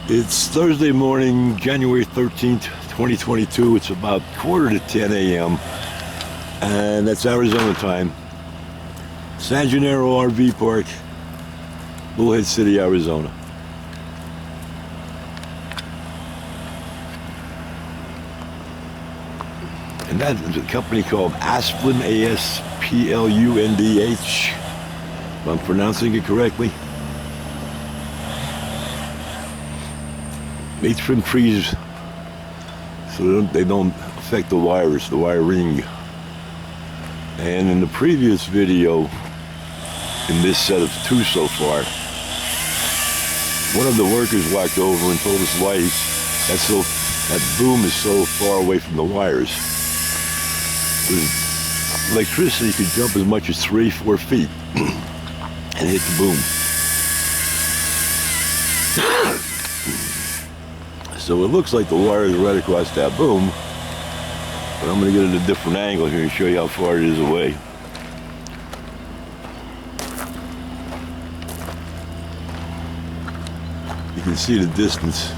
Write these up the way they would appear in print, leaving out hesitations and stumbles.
It's Thursday morning, January 13th, 2022. It's about quarter to 10 a.m. and that's Arizona time. San Genarro RV Park, Bullhead City, Arizona. And that is a company called Asplundh, A-S-P-L-U-N-D-H, if I'm pronouncing it correctly. They trim trees so they don't affect the wires, the wiring. And in the previous video, in this set of two so far, one of the workers walked over and told us why that boom is so far away from the wires. With electricity could jump as much as 3-4 feet and hit the boom. So it looks like the wire is right across that boom, but I'm going to get at a different angle here and show you how far it is away. You can see the distance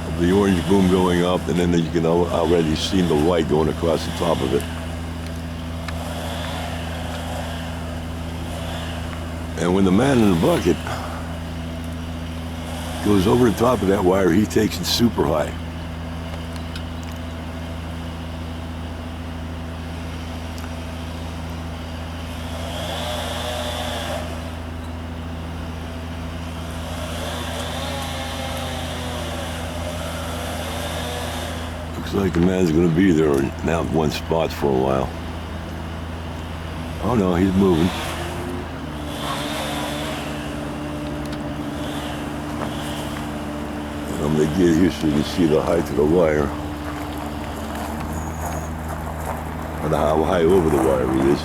of the orange boom going up, and then you can already see the white going across the top of it. And when the man in the bucket goes over the top of that wire, he takes it super high. Looks like the man's going to be there in that one spot for a while. Oh no, he's moving. I'm going to get here so you can see the height of the wire, or how high over the wire it is.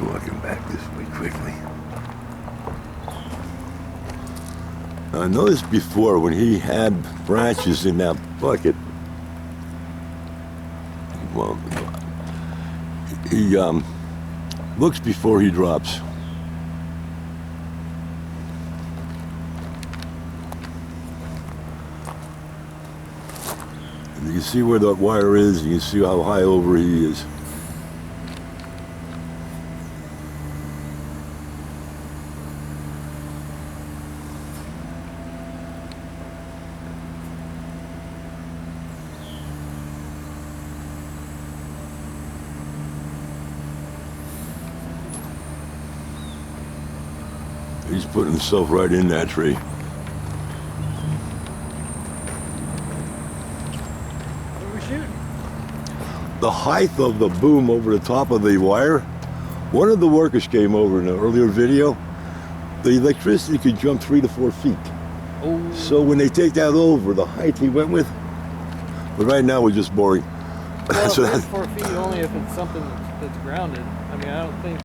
Walking back this way quickly. Now, I noticed before when he had branches in that bucket, well, he looks before he drops. You can see where that wire is, you can see how high over he is. He's putting himself right in that tree. The height of the boom over the top of the wire, one of the workers came over in an earlier video, the electricity could jump 3 to 4 feet. Oh. So when they take that over, the height he went with, but right now we're just boring. Well, so 4 feet only if it's something that's grounded. I mean, I don't think